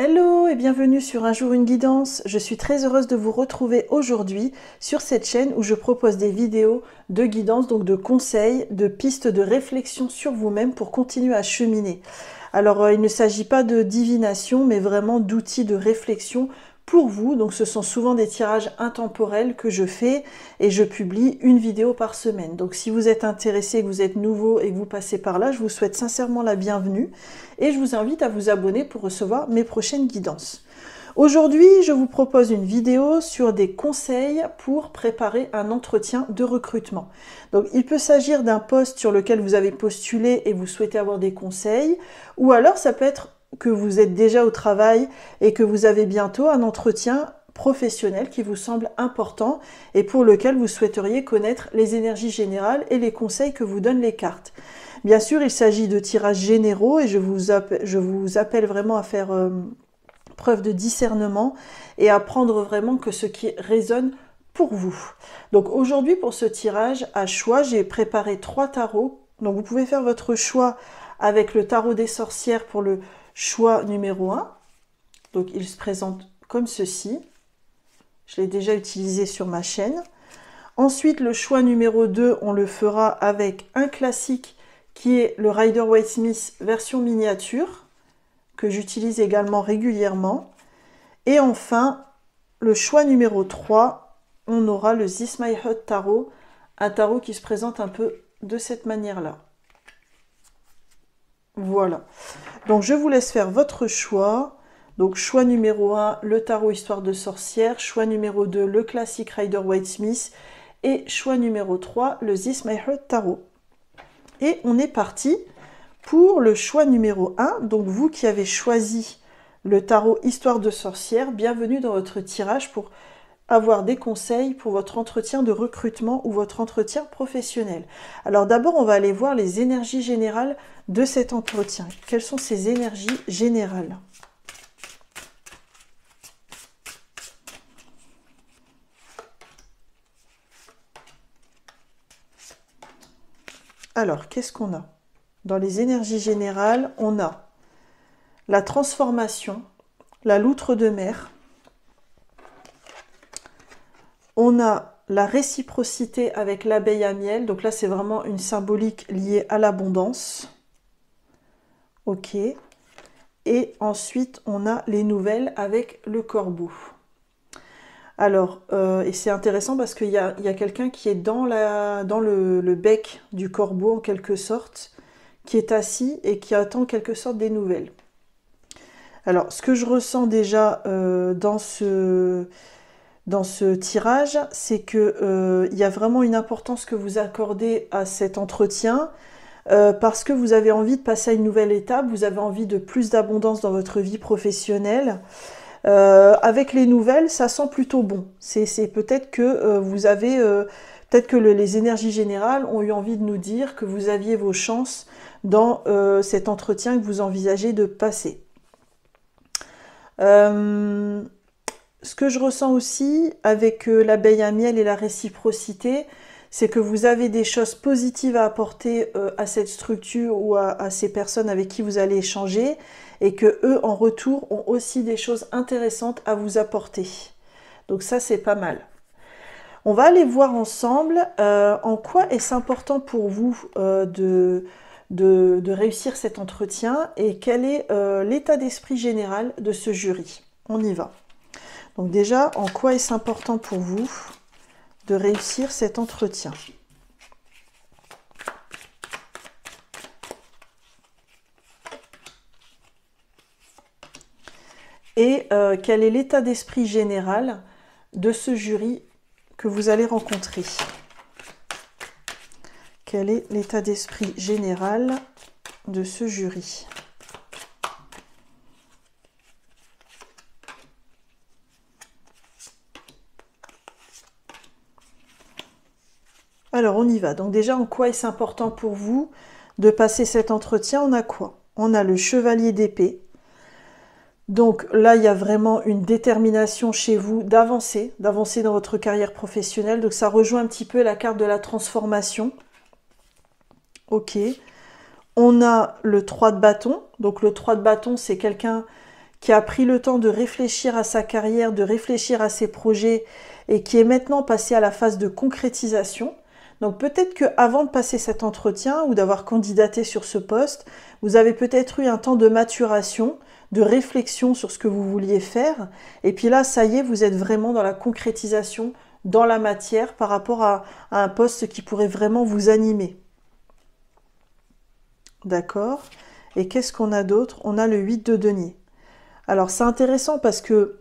Hello et bienvenue sur Un jour une guidance. Je suis très heureuse de vous retrouver aujourd'hui sur cette chaîne où je propose des vidéos de guidance, donc de conseils, de pistes de réflexion sur vous-même pour continuer à cheminer. Alors il ne s'agit pas de divination mais vraiment d'outils de réflexion pour vous. Donc ce sont souvent des tirages intemporels que je fais et je publie une vidéo par semaine. Donc si vous êtes intéressé, que vous êtes nouveau et que vous passez par là, je vous souhaite sincèrement la bienvenue et je vous invite à vous abonner pour recevoir mes prochaines guidances. Aujourd'hui, je vous propose une vidéo sur des conseils pour préparer un entretien de recrutement. Donc il peut s'agir d'un poste sur lequel vous avez postulé et vous souhaitez avoir des conseils, ou alors ça peut être que vous êtes déjà au travail et que vous avez bientôt un entretien professionnel qui vous semble important et pour lequel vous souhaiteriez connaître les énergies générales et les conseils que vous donnent les cartes. Bien sûr, il s'agit de tirages généraux et je vous appelle vraiment à faire preuve de discernement et à prendre vraiment que ce qui résonne pour vous. Donc aujourd'hui, pour ce tirage à choix, j'ai préparé 3 tarots. Donc vous pouvez faire votre choix avec le tarot des sorcières pour le choix numéro 1. Donc il se présente comme ceci. Je l'ai déjà utilisé sur ma chaîne. Ensuite, le choix numéro 2, on le fera avec un classique qui est le Rider-Waite-Smith version miniature, que j'utilise également régulièrement. Et enfin, le choix numéro 3, on aura le This My Heart Tarot, un tarot qui se présente un peu de cette manière-là. Voilà. Donc je vous laisse faire votre choix. Donc choix numéro 1, le tarot Histoire de sorcière. Choix numéro 2, le classique Rider-Waite-Smith. Et choix numéro 3, le This My Heart Tarot. Et on est parti pour le choix numéro 1. Donc vous qui avez choisi le tarot Histoire de sorcière, bienvenue dans votre tirage pour avoir des conseils pour votre entretien de recrutement ou votre entretien professionnel. Alors d'abord, on va aller voir les énergies générales de cet entretien. Quelles sont ces énergies générales ? Alors, qu'est-ce qu'on a ? Dans les énergies générales, on a la transformation, la loutre de mer, on a la réciprocité avec l'abeille à miel, donc là c'est vraiment une symbolique liée à l'abondance. Ok. Et ensuite on a les nouvelles avec le corbeau. Alors, et c'est intéressant parce qu'il y a quelqu'un qui est dans le bec du corbeau en quelque sorte, qui est assis et qui attend en quelque sorte des nouvelles. Alors, ce que je ressens déjà dans ce tirage, c'est que il y a vraiment une importance que vous accordez à cet entretien parce que vous avez envie de passer à une nouvelle étape, vous avez envie de plus d'abondance dans votre vie professionnelle. Avec les nouvelles, ça sent plutôt bon. C'est peut-être que vous avez, peut-être que les énergies générales ont eu envie de nous dire que vous aviez vos chances dans cet entretien que vous envisagez de passer. Ce que je ressens aussi avec l'abeille à miel et la réciprocité, c'est que vous avez des choses positives à apporter à cette structure ou à ces personnes avec qui vous allez échanger et que eux, en retour, ont aussi des choses intéressantes à vous apporter. Donc ça, c'est pas mal. On va aller voir ensemble en quoi est-ce important pour vous de réussir cet entretien et quel est l'état d'esprit général de ce jury. On y va. Donc déjà, en quoi est-ce important pour vous de réussir cet entretien ? Et quel est l'état d'esprit général de ce jury que vous allez rencontrer ? Quel est l'état d'esprit général de ce jury ? Alors, on y va. Donc déjà, en quoi est-ce important pour vous de passer cet entretien ? On a quoi ? On a le chevalier d'épée. Donc là, il y a vraiment une détermination chez vous d'avancer dans votre carrière professionnelle. Donc ça rejoint un petit peu la carte de la transformation. Ok. On a le 3 de bâton. Donc le 3 de bâton, c'est quelqu'un qui a pris le temps de réfléchir à sa carrière, de réfléchir à ses projets et qui est maintenant passé à la phase de concrétisation. Donc peut-être qu'avant de passer cet entretien ou d'avoir candidaté sur ce poste, vous avez peut-être eu un temps de maturation, de réflexion sur ce que vous vouliez faire. Et puis là, ça y est, vous êtes vraiment dans la concrétisation, dans la matière par rapport à un poste qui pourrait vraiment vous animer. D'accord? Et qu'est-ce qu'on a d'autre? On a le 8 de denier. Alors c'est intéressant parce que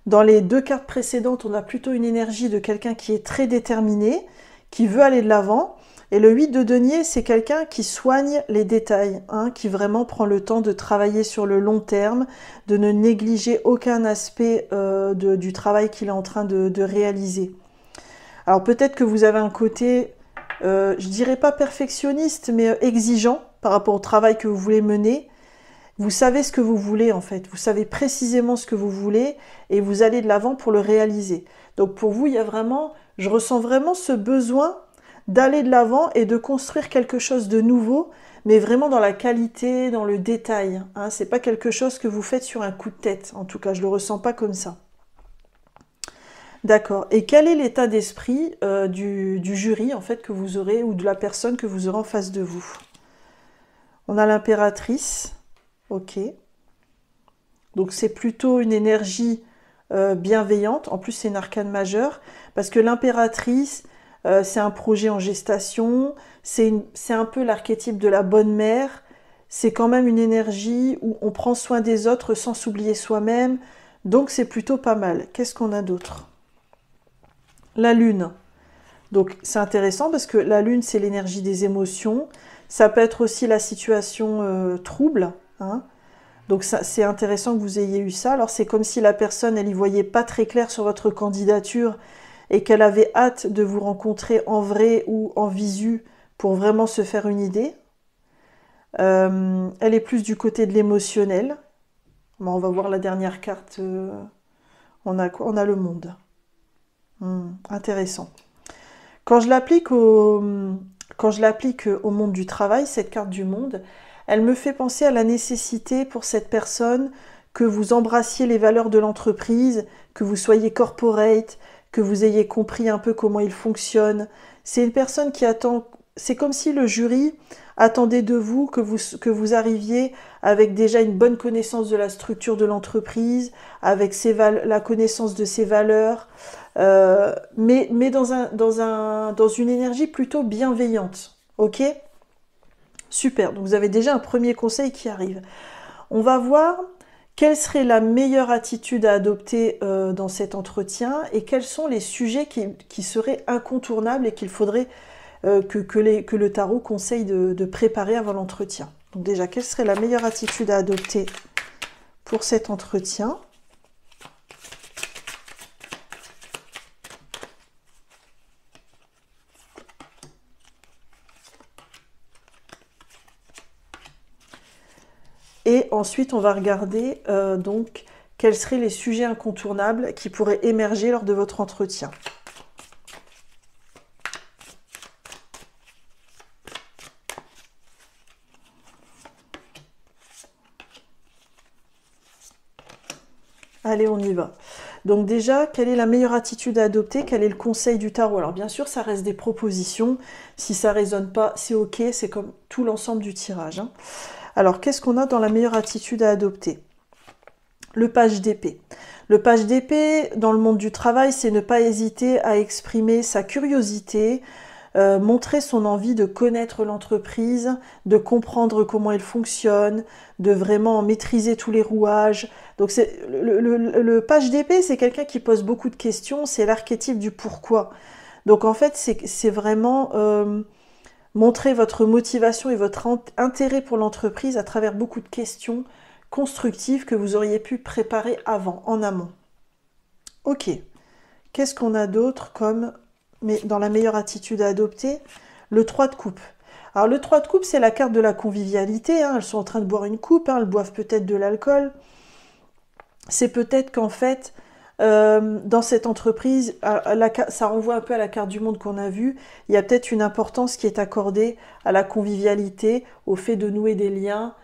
dans les deux cartes précédentes, on a plutôt une énergie de quelqu'un qui est très déterminé, qui veut aller de l'avant. Et le 8 de denier, c'est quelqu'un qui soigne les détails, hein, qui vraiment prend le temps de travailler sur le long terme, de ne négliger aucun aspect du travail qu'il est en train de réaliser. Alors peut-être que vous avez un côté, je dirais pas perfectionniste, mais exigeant par rapport au travail que vous voulez mener. Vous savez ce que vous voulez en fait, vous savez précisément ce que vous voulez et vous allez de l'avant pour le réaliser. Donc pour vous, il y a vraiment, je ressens vraiment ce besoin d'aller de l'avant et de construire quelque chose de nouveau, mais vraiment dans la qualité, dans le détail. Hein. C'est pas quelque chose que vous faites sur un coup de tête, en tout cas, je le ressens pas comme ça. D'accord. Et quel est l'état d'esprit du jury en fait que vous aurez ou de la personne que vous aurez en face de vous? On a l'impératrice. Ok. Donc c'est plutôt une énergie bienveillante. En plus, c'est une arcane majeure parce que l'impératrice, c'est un projet en gestation. C'est un peu l'archétype de la bonne mère. C'est quand même une énergie où on prend soin des autres sans s'oublier soi-même. Donc c'est plutôt pas mal. Qu'est-ce qu'on a d'autre? La lune. Donc c'est intéressant parce que la lune, c'est l'énergie des émotions. Ça peut être aussi la situation trouble. Hein. Donc c'est intéressant que vous ayez eu ça. Alors c'est comme si la personne, elle y voyait pas très clair sur votre candidature et qu'elle avait hâte de vous rencontrer en vrai ou en visu pour vraiment se faire une idée. Elle est plus du côté de l'émotionnel. Bon, on va voir la dernière carte. On a quoi? On a le monde. Intéressant. Quand je l'applique au monde du travail, cette carte du monde, elle me fait penser à la nécessité pour cette personne que vous embrassiez les valeurs de l'entreprise, que vous soyez corporate, que vous ayez compris un peu comment il fonctionne. C'est une personne qui attend, c'est comme si le jury attendait de vous que vous arriviez avec déjà une bonne connaissance de la structure de l'entreprise, avec la connaissance de ses valeurs, mais dans une énergie plutôt bienveillante. Ok ? Super, donc vous avez déjà un premier conseil qui arrive. On va voir quelle serait la meilleure attitude à adopter dans cet entretien et quels sont les sujets qui seraient incontournables et qu'il faudrait que le tarot conseille de préparer avant l'entretien. Donc déjà, quelle serait la meilleure attitude à adopter pour cet entretien ? Et ensuite, on va regarder donc quels seraient les sujets incontournables qui pourraient émerger lors de votre entretien. Allez, on y va. Donc déjà, quelle est la meilleure attitude à adopter? Quel est le conseil du tarot? Alors bien sûr, ça reste des propositions. Si ça ne résonne pas, c'est ok. C'est comme tout l'ensemble du tirage. Hein. Alors, qu'est-ce qu'on a dans la meilleure attitude à adopter? Le page d'épée. Le page d'épée, dans le monde du travail, c'est ne pas hésiter à exprimer sa curiosité, montrer son envie de connaître l'entreprise, de comprendre comment elle fonctionne, de vraiment maîtriser tous les rouages. Donc le page d'épée, c'est quelqu'un qui pose beaucoup de questions, c'est l'archétype du pourquoi. Donc en fait, c'est vraiment montrer votre motivation et votre intérêt pour l'entreprise à travers beaucoup de questions constructives que vous auriez pu préparer avant, en amont. Ok, qu'est-ce qu'on a d'autre comme... mais dans la meilleure attitude à adopter, le 3 de coupe. Alors le 3 de coupe, c'est la carte de la convivialité, hein. Elles sont en train de boire une coupe, hein. Elles boivent peut-être de l'alcool. C'est peut-être qu'en fait, dans cette entreprise, ça renvoie un peu à la carte du monde qu'on a vue, il y a peut-être une importance qui est accordée à la convivialité, au fait de nouer des liens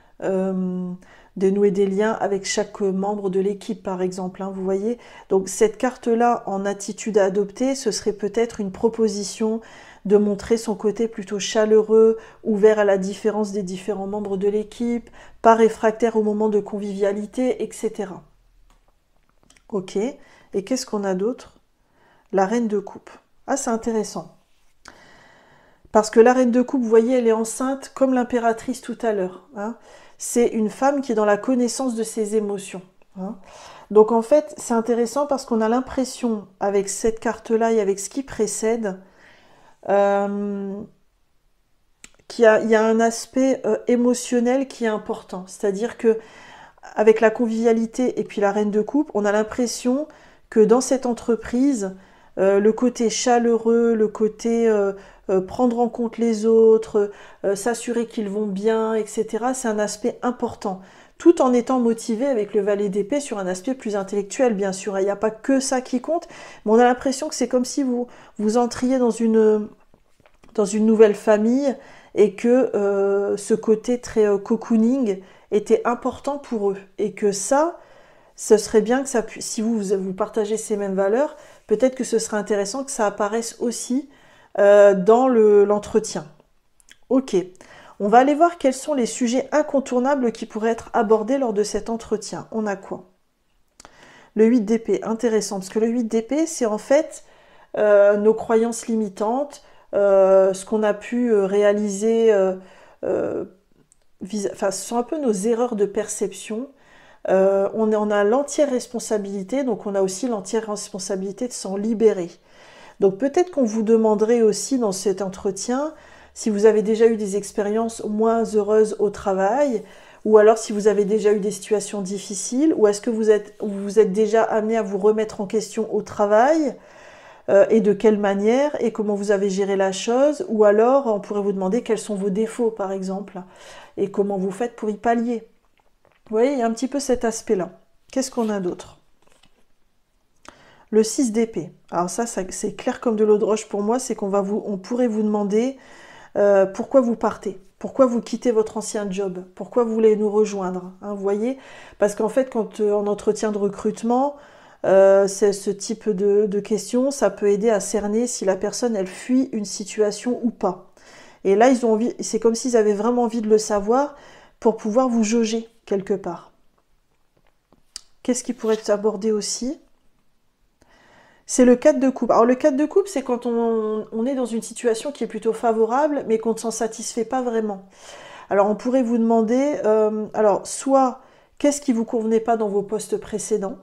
dénouer des liens avec chaque membre de l'équipe, par exemple, hein, vous voyez. Donc cette carte-là, en attitude à adopter, ce serait peut-être une proposition de montrer son côté plutôt chaleureux, ouvert à la différence des différents membres de l'équipe, pas réfractaire au moment de convivialité, etc. Ok, et qu'est-ce qu'on a d'autre? La reine de coupe. Ah, c'est intéressant. Parce que la reine de coupe, vous voyez, elle est enceinte comme l'impératrice tout à l'heure, hein. C'est une femme qui est dans la connaissance de ses émotions, hein. Donc en fait, c'est intéressant parce qu'on a l'impression, avec cette carte-là et avec ce qui précède, qu'il y a un aspect émotionnel qui est important. C'est-à-dire que avec la convivialité et puis la reine de coupe, on a l'impression que dans cette entreprise, le côté chaleureux, le côté prendre en compte les autres, s'assurer qu'ils vont bien, etc., c'est un aspect important. Tout en étant motivé avec le valet d'épée sur un aspect plus intellectuel, bien sûr. Il n'y a pas que ça qui compte, mais on a l'impression que c'est comme si vous entriez dans une nouvelle famille et que ce côté très cocooning était important pour eux. Et que ça, ce serait bien que ça puisse, si vous partagez ces mêmes valeurs, peut-être que ce serait intéressant que ça apparaisse aussi dans l'entretien. Ok, on va aller voir quels sont les sujets incontournables qui pourraient être abordés lors de cet entretien. On a quoi? Le 8 d'épée, intéressant, parce que le 8 d'épée, c'est en fait nos croyances limitantes, ce qu'on a pu réaliser, enfin, ce sont un peu nos erreurs de perception. On a l'entière responsabilité, donc on a aussi l'entière responsabilité de s'en libérer. Donc peut-être qu'on vous demanderait aussi dans cet entretien si vous avez déjà eu des expériences moins heureuses au travail, ou alors si vous avez déjà eu des situations difficiles, ou est-ce que vous êtes déjà amené à vous remettre en question au travail, et de quelle manière, et comment vous avez géré la chose, ou alors on pourrait vous demander quels sont vos défauts par exemple, et comment vous faites pour y pallier. Vous voyez, il y a un petit peu cet aspect-là. Qu'est-ce qu'on a d'autre? Le 6 d'épée. Alors ça c'est clair comme de l'eau de roche pour moi, c'est on pourrait vous demander pourquoi vous partez, pourquoi vous quittez votre ancien job, pourquoi vous voulez nous rejoindre, hein, vous voyez? Parce qu'en fait, quand en entretien de recrutement, c'est ce type de questions, ça peut aider à cerner si la personne, elle fuit une situation ou pas. Et là, c'est comme s'ils avaient vraiment envie de le savoir pour pouvoir vous jauger quelque part. Qu'est-ce qui pourrait être abordé aussi? C'est le 4 de coupe. Alors le 4 de coupe, c'est quand on est dans une situation qui est plutôt favorable, mais qu'on ne s'en satisfait pas vraiment. Alors on pourrait vous demander, alors soit qu'est-ce qui vous convenait pas dans vos postes précédents,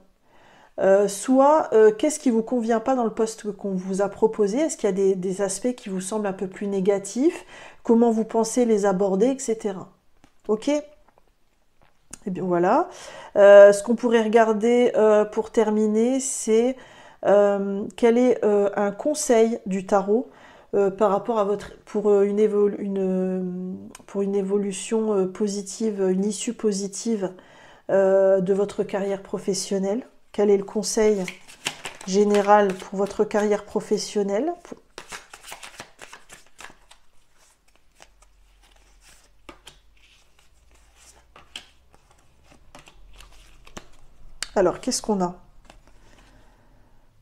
soit qu'est-ce qui vous convient pas dans le poste qu'on vous a proposé, est-ce qu'il y a des aspects qui vous semblent un peu plus négatifs, comment vous pensez les aborder, etc. Ok? Et bien voilà. Ce qu'on pourrait regarder pour terminer, c'est quel est un conseil du tarot par rapport à pour une évolution positive, une issue positive de votre carrière professionnelle. Quel est le conseil général pour votre carrière professionnelle? Alors, qu'est-ce qu'on a?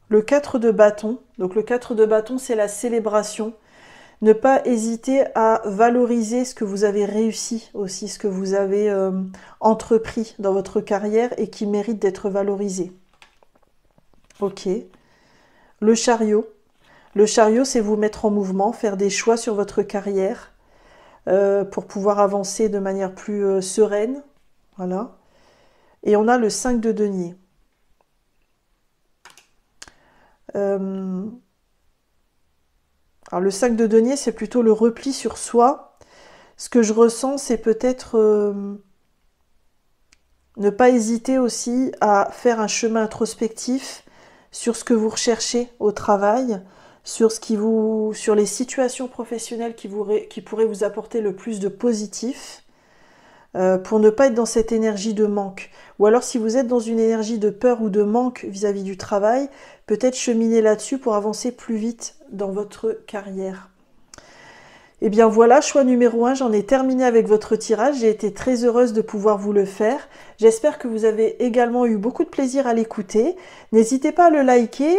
Le 4 de bâton. Donc le 4 de bâton, c'est la célébration. Ne pas hésiter à valoriser ce que vous avez réussi aussi, ce que vous avez entrepris dans votre carrière et qui mérite d'être valorisé. Ok. Le chariot. Le chariot, c'est vous mettre en mouvement, faire des choix sur votre carrière pour pouvoir avancer de manière plus sereine. Voilà. Et on a le 5 de denier. Alors le 5 de denier, c'est plutôt le repli sur soi. Ce que je ressens, c'est peut-être ne pas hésiter aussi à faire un chemin introspectif sur ce que vous recherchez au travail, sur les situations professionnelles qui pourraient vous apporter le plus de positif, pour ne pas être dans cette énergie de manque. Ou alors si vous êtes dans une énergie de peur ou de manque vis-à-vis du travail, peut-être cheminer là-dessus pour avancer plus vite dans votre carrière. Eh bien voilà, choix numéro 1, j'en ai terminé avec votre tirage. J'ai été très heureuse de pouvoir vous le faire. J'espère que vous avez également eu beaucoup de plaisir à l'écouter. N'hésitez pas à le liker,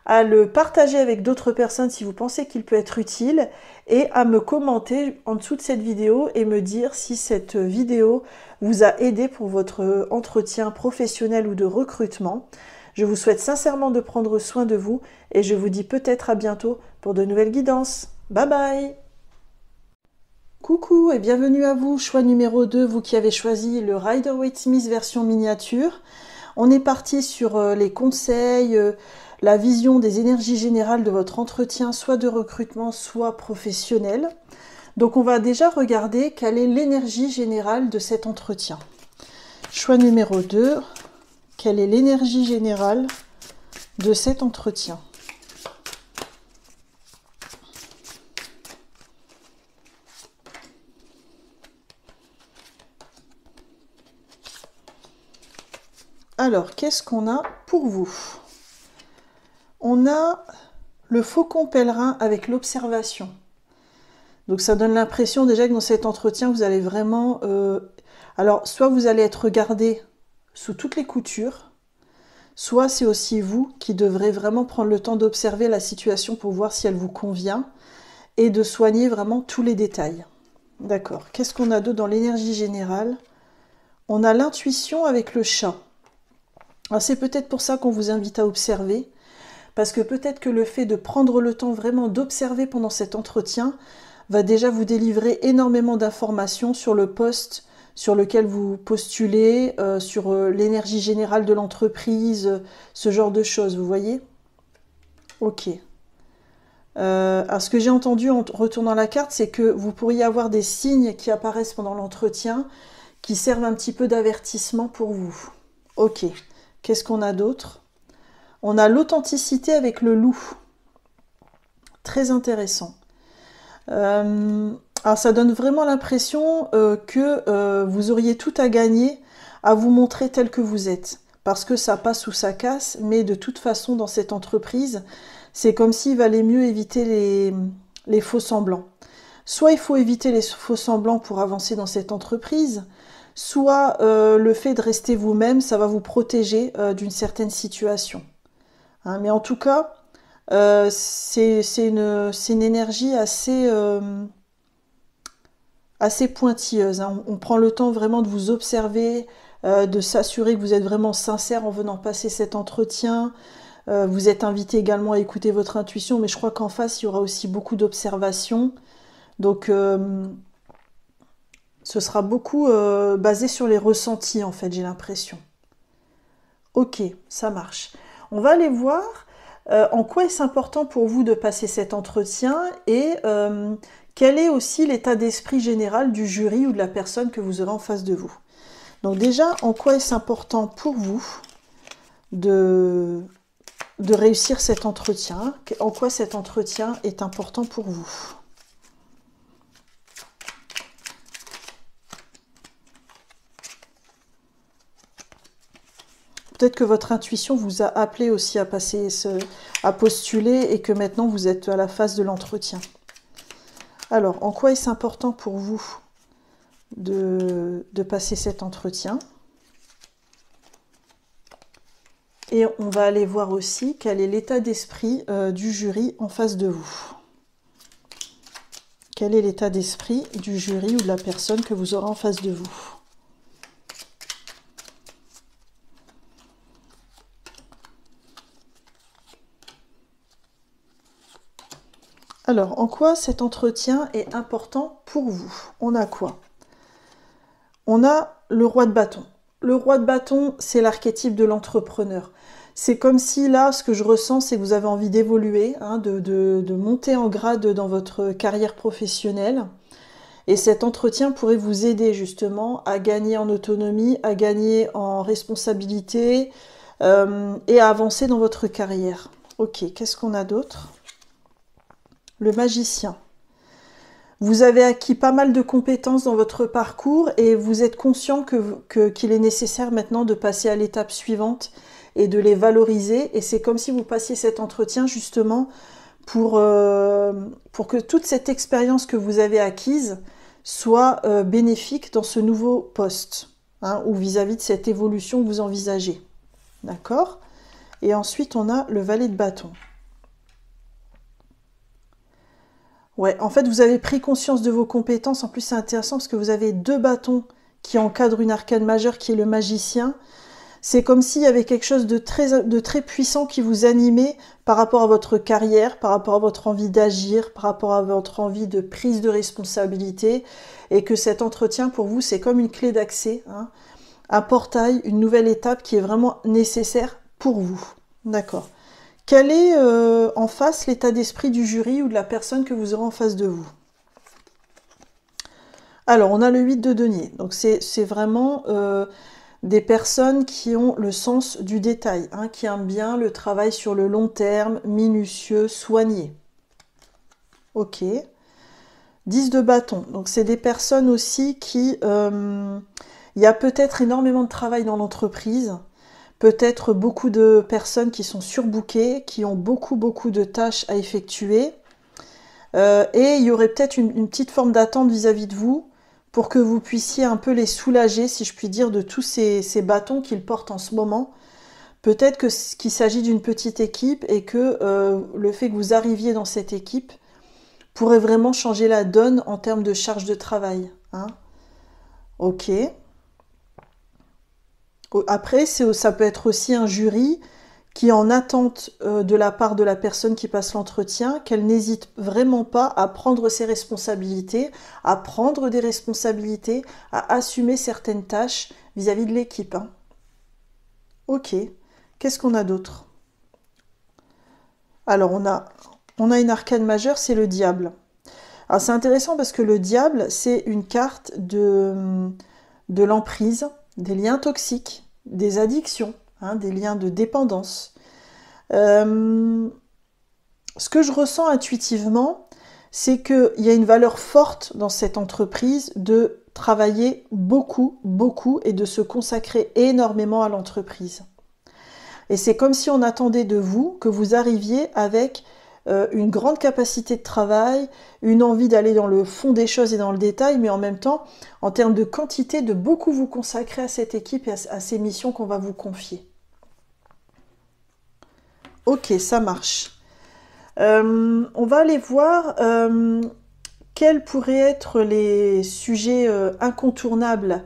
à le partager avec d'autres personnes si vous pensez qu'il peut être utile et à me commenter en dessous de cette vidéo et me dire si cette vidéo vous a aidé pour votre entretien professionnel ou de recrutement. Je vous souhaite sincèrement de prendre soin de vous et je vous dis peut-être à bientôt pour de nouvelles guidances. Bye bye! Coucou et bienvenue à vous, choix numéro 2, vous qui avez choisi le Rider-Waite-Smith version miniature. On est parti sur les conseils, la vision des énergies générales de votre entretien, soit de recrutement, soit professionnel. Donc on va déjà regarder quelle est l'énergie générale de cet entretien. Choix numéro 2, quelle est l'énergie générale de cet entretien ? Alors, qu'est-ce qu'on a pour vous? On a le faucon pèlerin avec l'observation. Donc ça donne l'impression déjà que dans cet entretien, vous allez vraiment... alors, soit vous allez être regardé sous toutes les coutures, soit c'est aussi vous qui devrez vraiment prendre le temps d'observer la situation pour voir si elle vous convient et de soigner vraiment tous les détails. D'accord. Qu'est-ce qu'on a d'autre dans l'énergie générale? On a l'intuition avec le chat. C'est peut-être pour ça qu'on vous invite à observer, parce que peut-être que le fait de prendre le temps vraiment d'observer pendant cet entretien va déjà vous délivrer énormément d'informations sur le poste sur lequel vous postulez, sur l'énergie générale de l'entreprise, ce genre de choses, vous voyez? Ok. Alors ce que j'ai entendu en retournant la carte, c'est que vous pourriez avoir des signes qui apparaissent pendant l'entretien, qui servent un petit peu d'avertissement pour vous. Ok. Qu'est-ce qu'on a d'autre? On a l'authenticité avec le loup. Très intéressant. Alors ça donne vraiment l'impression que vous auriez tout à gagner à vous montrer tel que vous êtes. Parce que ça passe ou ça casse, mais de toute façon dans cette entreprise, c'est comme s'il valait mieux éviter les faux semblants. Soit il faut éviter les faux semblants pour avancer dans cette entreprise, soit le fait de rester vous-même, ça va vous protéger d'une certaine situation. Hein, mais en tout cas, c'est une énergie assez pointilleuse. Hein. On prend le temps vraiment de vous observer, de s'assurer que vous êtes vraiment sincère en venant passer cet entretien. Vous êtes invité également à écouter votre intuition, mais je crois qu'en face, il y aura aussi beaucoup d'observations. Donc... ce sera beaucoup basé sur les ressentis, en fait, j'ai l'impression. Ok, ça marche. On va aller voir en quoi est-ce important pour vous de passer cet entretien et quel est aussi l'état d'esprit général du jury ou de la personne que vous aurez en face de vous. Donc déjà, en quoi est-ce important pour vous de réussir cet entretien? En quoi cet entretien est important pour vous? Peut-être que votre intuition vous a appelé aussi à à postuler et que maintenant vous êtes à la phase de l'entretien. Alors, en quoi est-ce important pour vous de passer cet entretien? Et on va aller voir aussi quel est l'état d'esprit du jury en face de vous. Quel est l'état d'esprit du jury ou de la personne que vous aurez en face de vous? Alors, en quoi cet entretien est important pour vous? On a quoi? On a le roi de bâton. Le roi de bâton, c'est l'archétype de l'entrepreneur. C'est comme si là, ce que je ressens, c'est que vous avez envie d'évoluer, hein, de monter en grade dans votre carrière professionnelle. Et cet entretien pourrait vous aider justement à gagner en autonomie, à gagner en responsabilité et à avancer dans votre carrière. Ok, qu'est-ce qu'on a d'autre? Le magicien. Vous avez acquis pas mal de compétences dans votre parcours et vous êtes conscient qu'il est nécessaire maintenant de passer à l'étape suivante et de les valoriser. Et c'est comme si vous passiez cet entretien justement pour que toute cette expérience que vous avez acquise soit bénéfique dans ce nouveau poste, hein, ou vis-à-vis de cette évolution que vous envisagez. D'accord? Et ensuite, on a le valet de bâton. Ouais, en fait, vous avez pris conscience de vos compétences. En plus, c'est intéressant parce que vous avez 2 bâtons qui encadrent une arcane majeure qui est le magicien. C'est comme s'il y avait quelque chose de très puissant qui vous animait par rapport à votre carrière, par rapport à votre envie d'agir, par rapport à votre envie de prise de responsabilité, et que cet entretien, pour vous, c'est comme une clé d'accès, hein, un portail, une nouvelle étape qui est vraiment nécessaire pour vous. D'accord. Quel est en face l'état d'esprit du jury ou de la personne que vous aurez en face de vous? Alors, on a le 8 de denier. Donc, c'est vraiment des personnes qui ont le sens du détail, hein, qui aiment bien le travail sur le long terme, minutieux, soigné. Ok. 10 de bâton. Donc, c'est des personnes aussi qui... il y a peut-être énormément de travail dans l'entreprise. Peut-être beaucoup de personnes qui sont surbookées, qui ont beaucoup de tâches à effectuer. Et il y aurait peut-être une petite forme d'attente vis-à-vis de vous pour que vous puissiez un peu les soulager, si je puis dire, de tous ces bâtons qu'ils portent en ce moment. Peut-être qu'il s'agit d'une petite équipe et que le fait que vous arriviez dans cette équipe pourrait vraiment changer la donne en termes de charge de travail. Hein. Ok. Après, ça peut être aussi un jury qui est en attente de la part de la personne qui passe l'entretien, qu'elle n'hésite vraiment pas à prendre ses responsabilités, à prendre des responsabilités, à assumer certaines tâches vis-à-vis de l'équipe. Hein. Ok. Qu'est-ce qu'on a d'autre? Alors, on a une arcane majeure, c'est le diable. Alors, c'est intéressant parce que le diable, c'est une carte de l'emprise, des liens toxiques, des addictions, hein, des liens de dépendance. Ce que je ressens intuitivement, c'est qu'il y a une valeur forte dans cette entreprise de travailler beaucoup et de se consacrer énormément à l'entreprise. Et c'est comme si on attendait de vous que vous arriviez avec une grande capacité de travail, une envie d'aller dans le fond des choses et dans le détail, mais en même temps, en termes de quantité, de beaucoup vous consacrer à cette équipe et à ces missions qu'on va vous confier. Ok, ça marche. On va aller voir quels pourraient être les sujets incontournables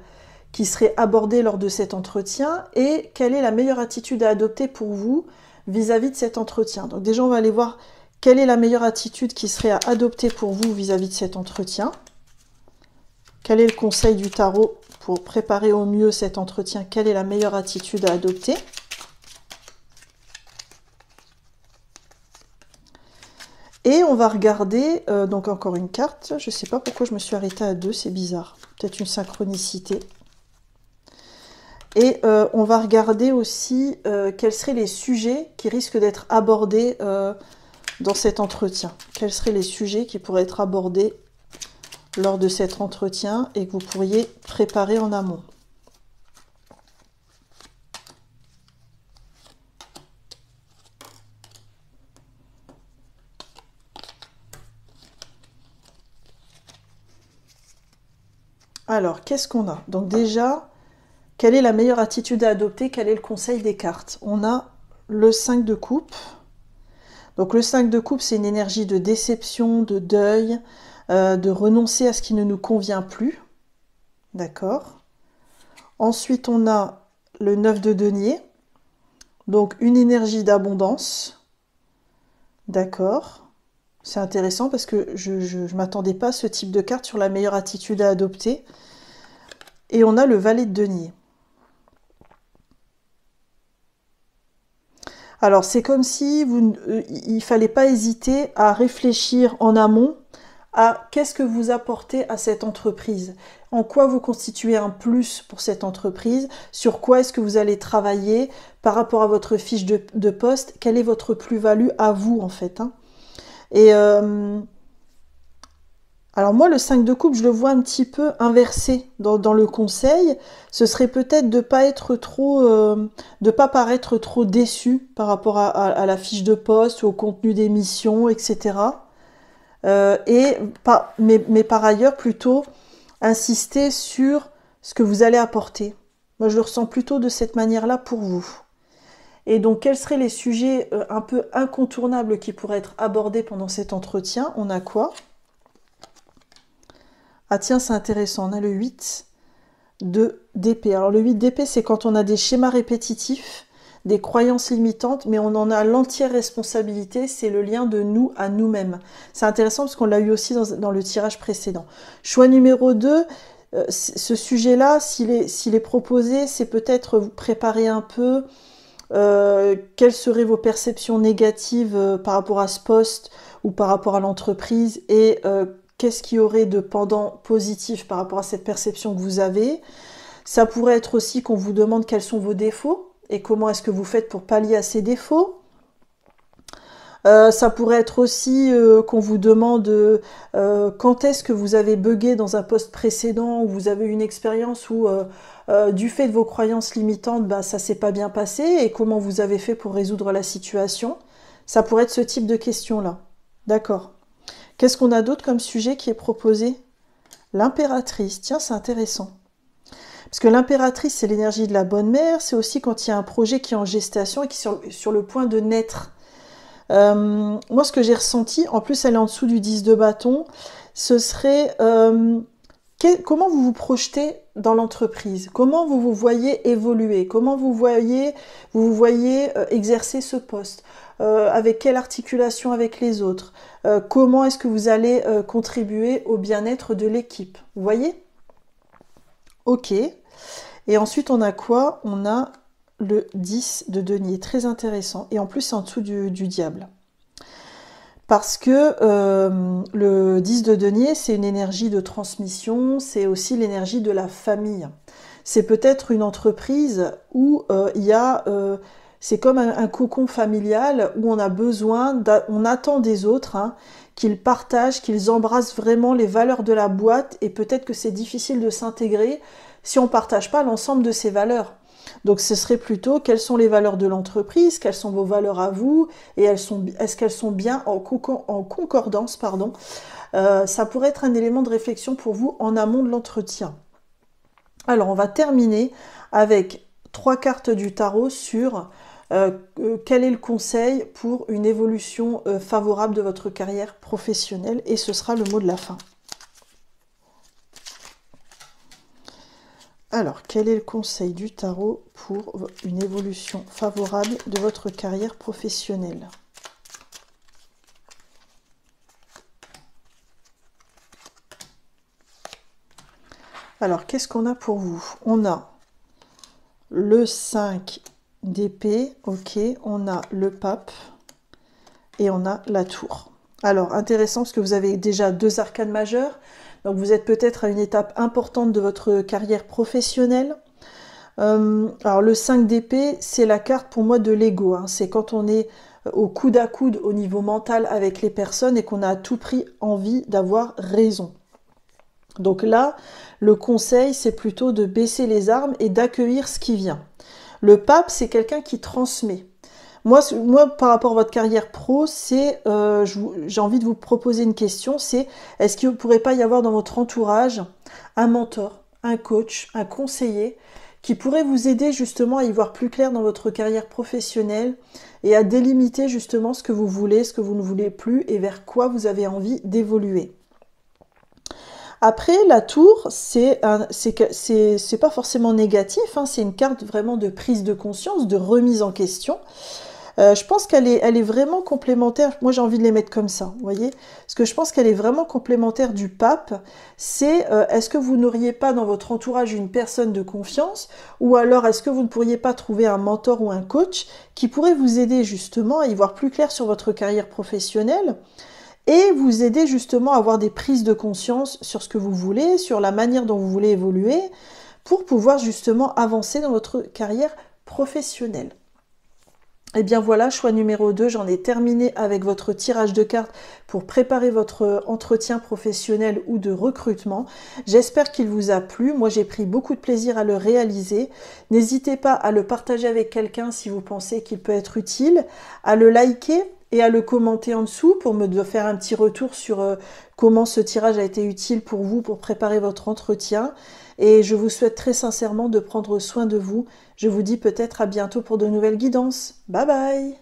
qui seraient abordés lors de cet entretien et quelle est la meilleure attitude à adopter pour vous vis-à-vis de cet entretien. Donc déjà, on va aller voir quelle est la meilleure attitude qui serait à adopter pour vous vis-à-vis de cet entretien. Quel est le conseil du tarot pour préparer au mieux cet entretien? Quelle est la meilleure attitude à adopter? Et on va regarder, donc encore une carte. Je ne sais pas pourquoi je me suis arrêtée à 2, c'est bizarre. Peut-être une synchronicité. Et on va regarder aussi quels seraient les sujets qui risquent d'être abordés dans cet entretien. Quels seraient les sujets qui pourraient être abordés lors de cet entretien et que vous pourriez préparer en amont. Alors, qu'est-ce qu'on a? Donc déjà, quelle est la meilleure attitude à adopter? Quel est le conseil des cartes? On a le 5 de coupe. Donc le 5 de coupe, c'est une énergie de déception, de deuil, de renoncer à ce qui ne nous convient plus. D'accord. Ensuite, on a le 9 de denier. Donc une énergie d'abondance. D'accord. C'est intéressant parce que je ne m'attendais pas à ce type de carte sur la meilleure attitude à adopter. Et on a le valet de denier. Alors, c'est comme si il ne fallait pas hésiter à réfléchir en amont à qu'est-ce que vous apportez à cette entreprise, en quoi vous constituez un plus pour cette entreprise, sur quoi est-ce que vous allez travailler par rapport à votre fiche de poste, quelle est votre plus-value à vous en fait. Hein. Et Alors moi, le 5 de coupe, je le vois un petit peu inversé dans le conseil. Ce serait peut-être de pas être trop, de pas paraître trop déçu par rapport à la fiche de poste ou au contenu des missions, etc. Mais par ailleurs, plutôt insister sur ce que vous allez apporter. Moi, je le ressens plutôt de cette manière-là pour vous. Et donc, quels seraient les sujets un peu incontournables qui pourraient être abordés pendant cet entretien? On a quoi? Ah tiens, c'est intéressant, on a le 8 d'épée. Alors le 8 d'épée, c'est quand on a des schémas répétitifs, des croyances limitantes, mais on en a l'entière responsabilité, c'est le lien de nous à nous-mêmes. C'est intéressant parce qu'on l'a eu aussi dans le tirage précédent. Choix numéro 2, ce sujet-là, s'il est proposé, c'est peut-être vous préparer un peu quelles seraient vos perceptions négatives par rapport à ce poste ou par rapport à l'entreprise et qu'est-ce qu'il y aurait de pendant positif par rapport à cette perception que vous avez. Ça pourrait être aussi qu'on vous demande quels sont vos défauts et comment est-ce que vous faites pour pallier à ces défauts. Ça pourrait être aussi qu'on vous demande quand est-ce que vous avez bugué dans un poste précédent ou vous avez une expérience où du fait de vos croyances limitantes, bah, ça s'est pas bien passé et comment vous avez fait pour résoudre la situation. Ça pourrait être ce type de questions-là. D'accord. Qu'est-ce qu'on a d'autre comme sujet qui est proposé? L'impératrice. Tiens, c'est intéressant. Parce que l'impératrice, c'est l'énergie de la bonne mère. C'est aussi quand il y a un projet qui est en gestation et qui est sur le point de naître. Moi, ce que j'ai ressenti, en plus, elle est en dessous du 10 de bâton, ce serait comment vous vous projetez dans l'entreprise? Comment vous vous voyez évoluer? Comment vous voyez exercer ce poste? Avec quelle articulation avec les autres? Comment est-ce que vous allez contribuer au bien-être de l'équipe? Vous voyez? Ok. Et ensuite, on a quoi? On a le 10 de denier, très intéressant. Et en plus, c'est en dessous du diable. Parce que le 10 de denier, c'est une énergie de transmission, c'est aussi l'énergie de la famille. C'est peut-être une entreprise où il y a... c'est comme un cocon familial où on a besoin, on attend des autres qu'ils partagent, qu'ils embrassent vraiment les valeurs de la boîte et peut-être que c'est difficile de s'intégrer si on ne partage pas l'ensemble de ces valeurs. Donc ce serait plutôt quelles sont les valeurs de l'entreprise, quelles sont vos valeurs à vous et est-ce qu'elles sont bien en concordance, pardon. Ça pourrait être un élément de réflexion pour vous en amont de l'entretien. Alors on va terminer avec 3 cartes du tarot sur quel est le conseil pour une évolution favorable de votre carrière professionnelle et ce sera le mot de la fin. Alors, quel est le conseil du tarot pour une évolution favorable de votre carrière professionnelle? Alors, qu'est-ce qu'on a pour vous? On a le 5 d'épée, ok, on a le pape et on a la tour. Alors, intéressant parce que vous avez déjà 2 arcanes majeures. Donc vous êtes peut-être à une étape importante de votre carrière professionnelle. Alors le 5 d'épée, c'est la carte pour moi de l'ego. C'est quand on est au coude à coude au niveau mental avec les personnes et qu'on a à tout prix envie d'avoir raison. Donc là, le conseil, c'est plutôt de baisser les armes et d'accueillir ce qui vient. Le pape, c'est quelqu'un qui transmet. Moi, par rapport à votre carrière pro, j'ai envie de vous proposer une question, c'est est-ce qu'il ne pourrait pas y avoir dans votre entourage un mentor, un coach, un conseiller qui pourrait vous aider justement à y voir plus clair dans votre carrière professionnelle et à délimiter justement ce que vous voulez, ce que vous ne voulez plus et vers quoi vous avez envie d'évoluer. Après, la tour, c'est pas forcément négatif, c'est une carte vraiment de prise de conscience, de remise en question. Je pense qu'elle est vraiment complémentaire. Moi, j'ai envie de les mettre comme ça, vous voyez. Parce que je pense qu'elle est vraiment complémentaire du pape. C'est, est-ce que vous n'auriez pas dans votre entourage une personne de confiance? Ou alors, est-ce que vous ne pourriez pas trouver un mentor ou un coach qui pourrait vous aider justement à y voir plus clair sur votre carrière professionnelle et vous aider justement à avoir des prises de conscience sur ce que vous voulez, sur la manière dont vous voulez évoluer, pour pouvoir justement avancer dans votre carrière professionnelle. Et bien voilà, choix numéro 2, j'en ai terminé avec votre tirage de cartes pour préparer votre entretien professionnel ou de recrutement. J'espère qu'il vous a plu. Moi, j'ai pris beaucoup de plaisir à le réaliser. N'hésitez pas à le partager avec quelqu'un si vous pensez qu'il peut être utile, à le liker et à le commenter en dessous pour me faire un petit retour sur comment ce tirage a été utile pour vous pour préparer votre entretien. Et je vous souhaite très sincèrement de prendre soin de vous. Je vous dis peut-être à bientôt pour de nouvelles guidances. Bye bye!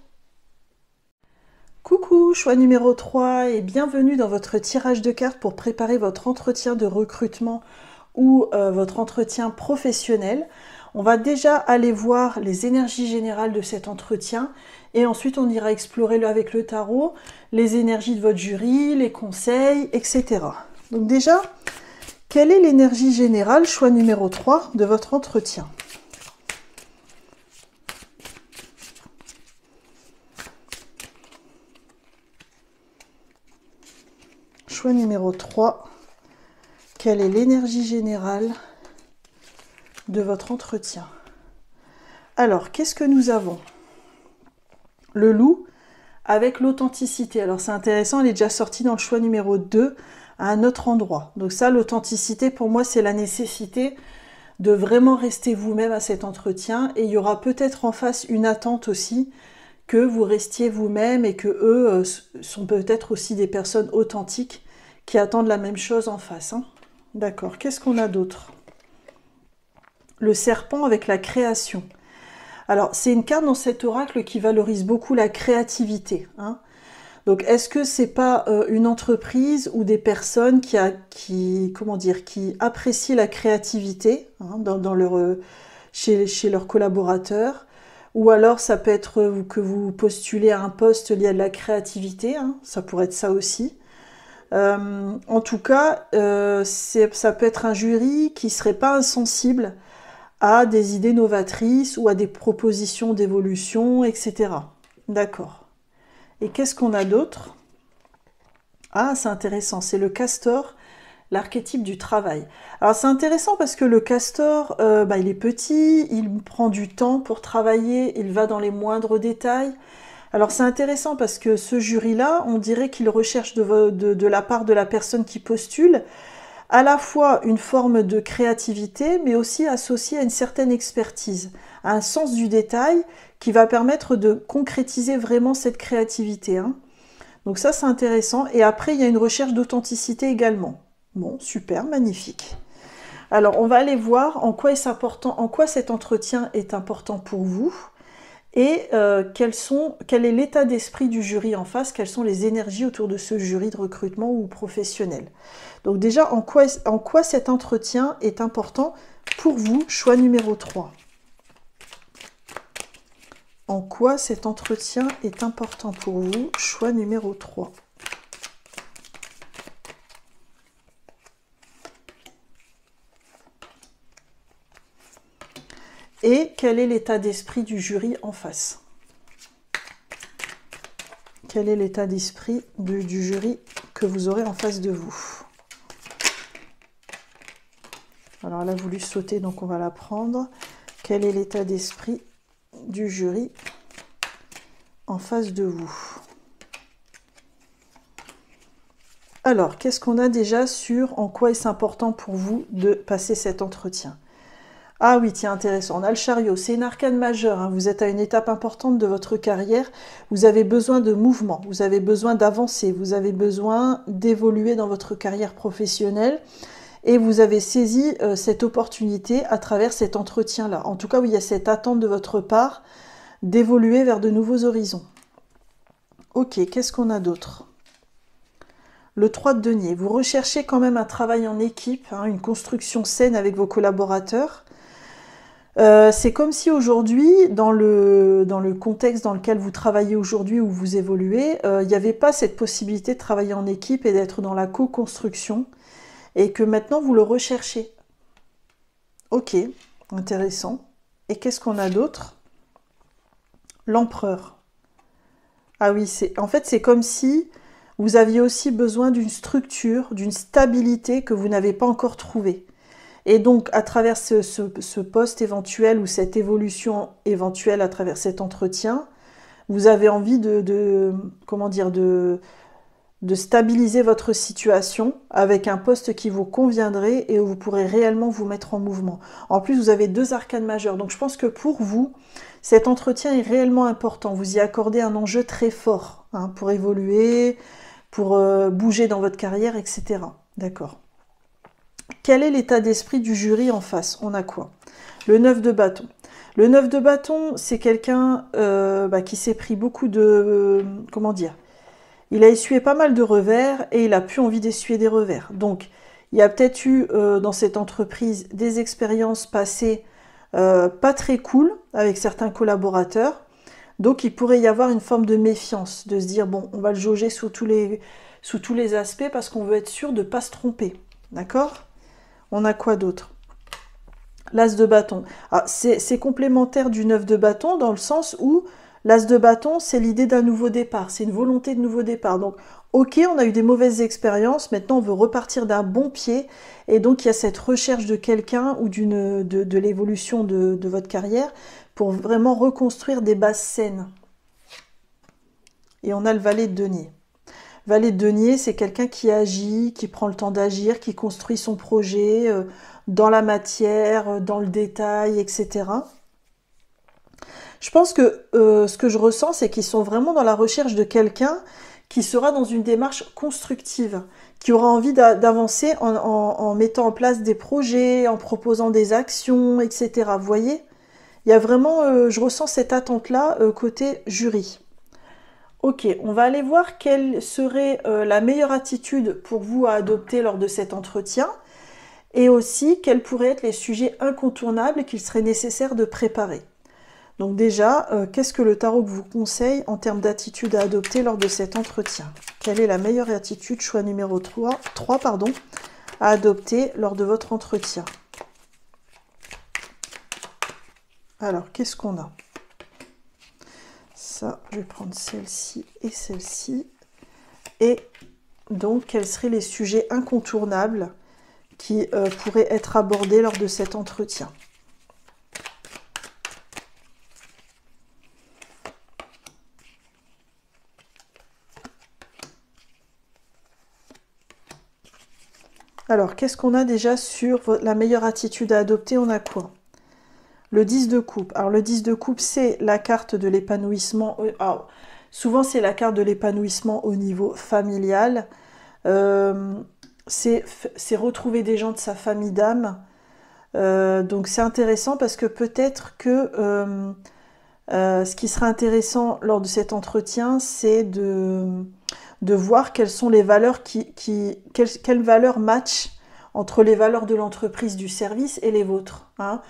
Coucou, choix numéro 3 et bienvenue dans votre tirage de cartes pour préparer votre entretien de recrutement ou votre entretien professionnel. On va déjà aller voir les énergies générales de cet entretien et ensuite on ira explorer avec le tarot les énergies de votre jury, les conseils, etc. Donc déjà, quelle est l'énergie générale, choix numéro 3, de votre entretien? Choix numéro 3, quelle est l'énergie générale de votre entretien? Alors, qu'est-ce que nous avons? Le loup avec l'authenticité. Alors, c'est intéressant, elle est déjà sortie dans le choix numéro 2 à un autre endroit. Donc ça, l'authenticité, pour moi, c'est la nécessité de vraiment rester vous-même à cet entretien. Et il y aura peut-être en face une attente aussi que vous restiez vous-même et que eux sont peut-être aussi des personnes authentiques qui attendent la même chose en face. Hein. D'accord, qu'est-ce qu'on a d'autre? Le serpent avec la création. Alors, c'est une carte dans cet oracle qui valorise beaucoup la créativité. Hein. Donc, est-ce que c'est pas une entreprise ou des personnes qui apprécient la créativité hein, chez leurs collaborateurs? Ou alors, ça peut être que vous postulez à un poste lié à de la créativité. Hein, ça pourrait être ça aussi. En tout cas, ça peut être un jury qui ne serait pas insensible à des idées novatrices ou à des propositions d'évolution, etc. D'accord. Et qu'est-ce qu'on a d'autre? Ah, c'est intéressant, c'est le castor, l'archétype du travail. Alors c'est intéressant parce que le castor, il est petit, il prend du temps pour travailler, il va dans les moindres détails. Alors c'est intéressant parce que ce jury-là, on dirait qu'il recherche de la part de la personne qui postule à la fois une forme de créativité, mais aussi associée à une certaine expertise, à un sens du détail qui va permettre de concrétiser vraiment cette créativité. Hein. Donc ça, c'est intéressant. Et après, il y a une recherche d'authenticité également. Bon, super, magnifique. Alors, on va aller voir en quoi cet entretien est important pour vous et quel est l'état d'esprit du jury en face, quelles sont les énergies autour de ce jury de recrutement ou professionnel. Donc déjà, en quoi cet entretien est important pour vous, choix numéro 3. En quoi cet entretien est important pour vous, choix numéro 3. Et quel est l'état d'esprit du jury en face? Quel est l'état d'esprit du jury que vous aurez en face de vous? Alors elle a voulu sauter, donc on va la prendre. Quel est l'état d'esprit du jury en face de vous? Alors, qu'est-ce qu'on a déjà sur en quoi est-ce important pour vous de passer cet entretien? Ah oui, tiens, intéressant. On a le chariot, c'est une arcane majeure. Hein. Vous êtes à une étape importante de votre carrière. Vous avez besoin de mouvement, vous avez besoin d'avancer, vous avez besoin d'évoluer dans votre carrière professionnelle. Et vous avez saisi cette opportunité à travers cet entretien-là. En tout cas, oui, il y a cette attente de votre part d'évoluer vers de nouveaux horizons. Ok, qu'est-ce qu'on a d'autre? Le 3 de denier. Vous recherchez quand même un travail en équipe, hein, une construction saine avec vos collaborateurs. C'est comme si aujourd'hui, dans le contexte dans lequel vous travaillez aujourd'hui, où vous évoluez, il n'y avait pas cette possibilité de travailler en équipe et d'être dans la co-construction. Et que maintenant vous le recherchez. Ok, intéressant. Et qu'est-ce qu'on a d'autre? L'empereur. Ah oui, en fait c'est comme si vous aviez aussi besoin d'une structure, d'une stabilité que vous n'avez pas encore trouvée. Et donc à travers ce poste éventuel ou cette évolution éventuelle à travers cet entretien, vous avez envie comment dire, de stabiliser votre situation avec un poste qui vous conviendrait et où vous pourrez réellement vous mettre en mouvement. En plus, vous avez 2 arcanes majeures. Donc, je pense que pour vous, cet entretien est réellement important. Vous y accordez un enjeu très fort hein, pour évoluer, pour bouger dans votre carrière, etc. D'accord. Quel est l'état d'esprit du jury en face? On a quoi? Le 9 de bâton. Le 9 de bâton, c'est quelqu'un qui s'est pris beaucoup de... comment dire? Il a essuyé pas mal de revers et il a plus envie d'essuyer des revers. Donc, il y a peut-être eu dans cette entreprise des expériences passées pas très cool avec certains collaborateurs. Donc, il pourrait y avoir une forme de méfiance, de se dire, bon, on va le jauger sous tous les aspects parce qu'on veut être sûr de ne pas se tromper. D'accord? On a quoi d'autre? L'as de bâton. Ah, c'est complémentaire du 9 de bâton dans le sens où l'as de bâton, c'est l'idée d'un nouveau départ, c'est une volonté de nouveau départ. Donc, ok, on a eu des mauvaises expériences, maintenant on veut repartir d'un bon pied, et donc il y a cette recherche de quelqu'un ou de l'évolution de votre carrière pour vraiment reconstruire des bases saines. Et on a le valet de denier. Valet de denier, c'est quelqu'un qui agit, qui prend le temps d'agir, qui construit son projet dans la matière, dans le détail, etc. Je pense que ce que je ressens, c'est qu'ils sont vraiment dans la recherche de quelqu'un qui sera dans une démarche constructive, qui aura envie d'avancer en mettant en place des projets, en proposant des actions, etc. Vous voyez? Il y a vraiment, je ressens cette attente-là côté jury. Ok, on va aller voir quelle serait la meilleure attitude pour vous à adopter lors de cet entretien et aussi quels pourraient être les sujets incontournables qu'il serait nécessaire de préparer. Donc déjà, qu'est-ce que le tarot vous conseille en termes d'attitude à adopter lors de cet entretien? Quelle est la meilleure attitude, choix numéro 3 à adopter lors de votre entretien? Alors, qu'est-ce qu'on a? Ça, je vais prendre celle-ci et celle-ci. Et donc, quels seraient les sujets incontournables qui pourraient être abordés lors de cet entretien? Alors, qu'est-ce qu'on a déjà sur la meilleure attitude à adopter? On a quoi? Le 10 de coupe. Alors, le 10 de coupe, c'est la carte de l'épanouissement. Souvent, c'est la carte de l'épanouissement au niveau familial. C'est retrouver des gens de sa famille d'âme. Donc, c'est intéressant parce que peut-être que ce qui sera intéressant lors de cet entretien, c'est de voir quelles sont les valeurs quelles valeurs matchent entre les valeurs de l'entreprise, du service et les vôtres. Hein.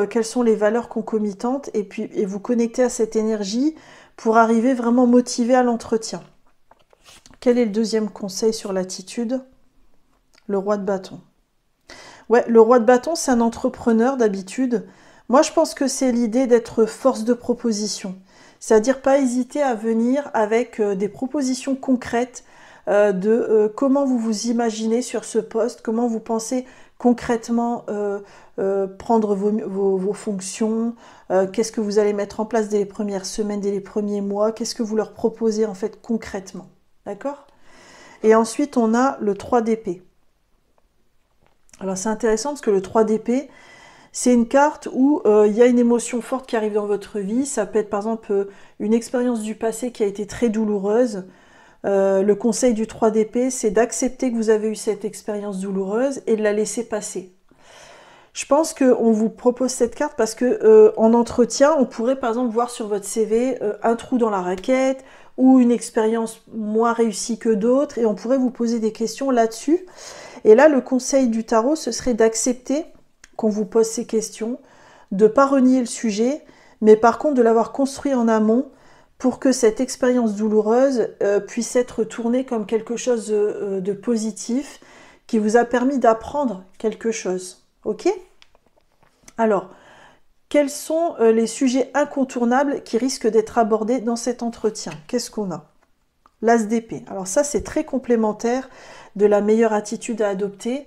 Quelles sont les valeurs concomitantes et vous connecter à cette énergie pour arriver vraiment motivé à l'entretien. Quel est le deuxième conseil sur l'attitude? Le roi de bâton. Ouais, le roi de bâton, c'est un entrepreneur d'habitude. Moi, je pense que c'est l'idée d'être force de proposition. C'est-à-dire pas hésiter à venir avec des propositions concrètes comment vous vous imaginez sur ce poste, comment vous pensez concrètement prendre vos fonctions, qu'est-ce que vous allez mettre en place dès les premières semaines, dès les premiers mois, qu'est-ce que vous leur proposez en fait concrètement. D'accord? Et ensuite, on a le 3 d'épée. Alors, c'est intéressant parce que le 3 d'épée, c'est une carte où il y a une émotion forte qui arrive dans votre vie. Ça peut être par exemple une expérience du passé qui a été très douloureuse. Le conseil du 3 d'épée, c'est d'accepter que vous avez eu cette expérience douloureuse et de la laisser passer. Je pense qu'on vous propose cette carte parce que en entretien, on pourrait par exemple voir sur votre CV un trou dans la raquette ou une expérience moins réussie que d'autres et on pourrait vous poser des questions là-dessus. Et là, le conseil du tarot, ce serait d'accepter qu'on vous pose ces questions, de ne pas renier le sujet, mais par contre de l'avoir construit en amont pour que cette expérience douloureuse puisse être tournée comme quelque chose de positif qui vous a permis d'apprendre quelque chose. Ok? Alors, quels sont les sujets incontournables qui risquent d'être abordés dans cet entretien? Qu'est-ce qu'on a? L'as d'épée. Alors ça, c'est très complémentaire de la meilleure attitude à adopter.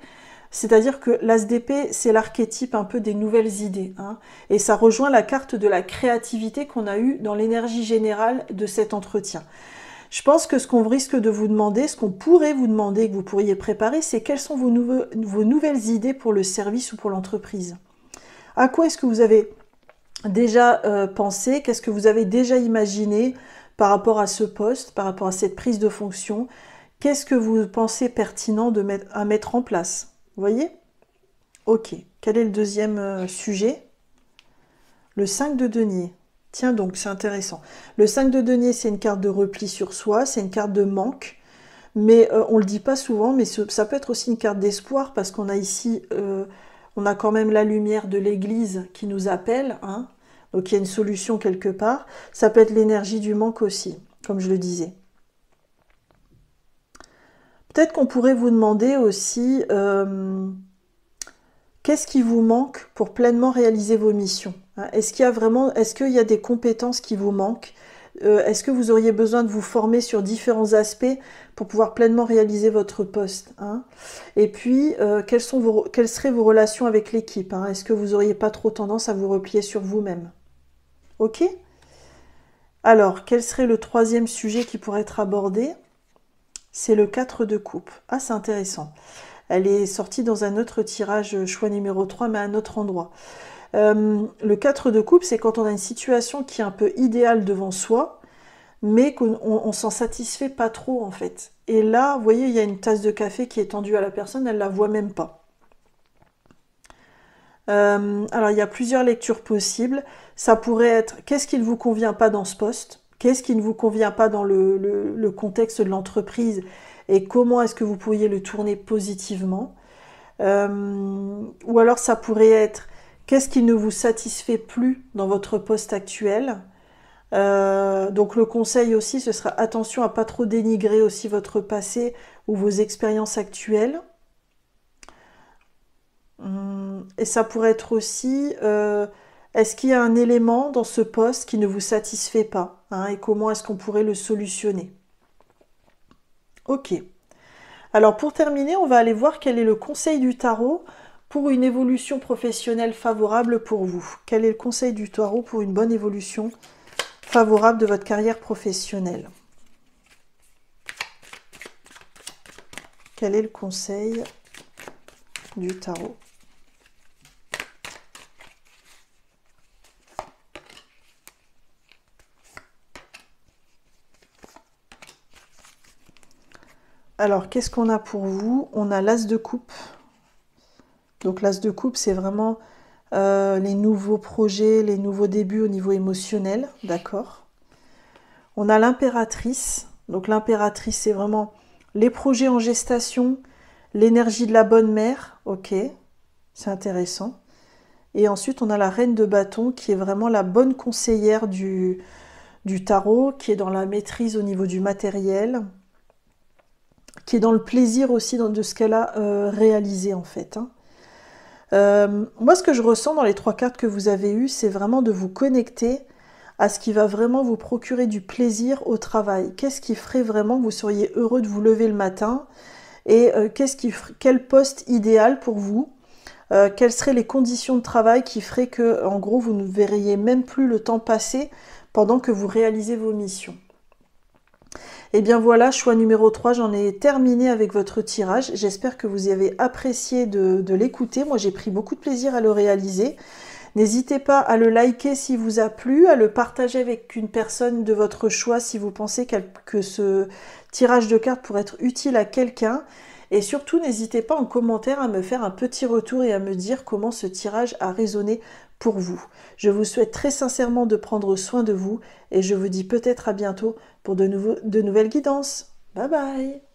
C'est-à-dire que l'ASDP, c'est l'archétype un peu des nouvelles idées, hein, et ça rejoint la carte de la créativité qu'on a eue dans l'énergie générale de cet entretien. Je pense que ce qu'on risque de vous demander, ce qu'on pourrait vous demander, que vous pourriez préparer, c'est quelles sont vos nouvelles idées pour le service ou pour l'entreprise. À quoi est-ce que vous avez déjà pensé? Qu'est-ce que vous avez déjà imaginé par rapport à ce poste, par rapport à cette prise de fonction? Qu'est-ce que vous pensez pertinent à mettre en place? Vous voyez? Ok. Quel est le deuxième sujet? Le 5 de denier. Tiens donc, c'est intéressant. Le 5 de denier, c'est une carte de repli sur soi, c'est une carte de manque, mais on ne le dit pas souvent, mais ça peut être aussi une carte d'espoir, parce qu'on a ici, on a quand même la lumière de l'église qui nous appelle, hein, donc il y a une solution quelque part. Ça peut être l'énergie du manque aussi, comme je le disais. Peut-être qu'on pourrait vous demander aussi, qu'est-ce qui vous manque pour pleinement réaliser vos missions? Est-ce qu'il y a des compétences qui vous manquent? Est-ce que vous auriez besoin de vous former sur différents aspects pour pouvoir pleinement réaliser votre poste, hein? Et puis, quelles seraient vos relations avec l'équipe, hein? Est-ce que vous n'auriez pas trop tendance à vous replier sur vous-même? Ok? Alors, quel serait le troisième sujet qui pourrait être abordé? C'est le 4 de coupe. Ah, c'est intéressant. Elle est sortie dans un autre tirage, choix numéro 3, mais à un autre endroit. Le 4 de coupe, c'est quand on a une situation qui est un peu idéale devant soi, mais qu'on s'en satisfait pas trop, en fait. Et là, vous voyez, il y a une tasse de café qui est tendue à la personne, elle la voit même pas. Alors, il y a plusieurs lectures possibles. Ça pourrait être, qu'est-ce qui ne vous convient pas dans ce poste? Qu'est-ce qui ne vous convient pas dans le contexte de l'entreprise? Et comment est-ce que vous pourriez le tourner positivement? Ou alors ça pourrait être, qu'est-ce qui ne vous satisfait plus dans votre poste actuel? Donc le conseil aussi, ce sera attention à pas trop dénigrer aussi votre passé ou vos expériences actuelles. Et ça pourrait être aussi, est-ce qu'il y a un élément dans ce poste qui ne vous satisfait pas, hein, et comment est-ce qu'on pourrait le solutionner? Ok. Alors pour terminer, on va aller voir quel est le conseil du tarot pour une évolution professionnelle favorable pour vous. Quel est le conseil du tarot pour une bonne évolution favorable de votre carrière professionnelle? Quel est le conseil du tarot? Alors, qu'est-ce qu'on a pour vous? On a l'As de coupe. Donc l'As de coupe, c'est vraiment les nouveaux projets, les nouveaux débuts au niveau émotionnel, d'accord? On a l'impératrice. Donc l'impératrice, c'est vraiment les projets en gestation, l'énergie de la bonne mère, ok, c'est intéressant. Et ensuite, on a la reine de bâton, qui est vraiment la bonne conseillère du tarot, qui est dans la maîtrise au niveau du matériel, qui est dans le plaisir aussi de ce qu'elle a réalisé en fait, hein. Moi, ce que je ressens dans les 3 cartes que vous avez eues, c'est vraiment de vous connecter à ce qui va vraiment vous procurer du plaisir au travail. Qu'est-ce qui ferait vraiment que vous seriez heureux de vous lever le matin? Et quel poste idéal pour vous? Quelles seraient les conditions de travail qui feraient que, en gros, vous ne verriez même plus le temps passer pendant que vous réalisez vos missions? Et bien voilà, choix numéro 3, j'en ai terminé avec votre tirage. J'espère que vous avez apprécié de l'écouter. Moi, j'ai pris beaucoup de plaisir à le réaliser. N'hésitez pas à le liker s'il vous a plu, à le partager avec une personne de votre choix si vous pensez que ce tirage de cartes pourrait être utile à quelqu'un. Et surtout, n'hésitez pas en commentaire à me faire un petit retour et à me dire comment ce tirage a résonné pour vous. Je vous souhaite très sincèrement de prendre soin de vous et je vous dis peut-être à bientôt pour de nouvelles guidances. Bye bye!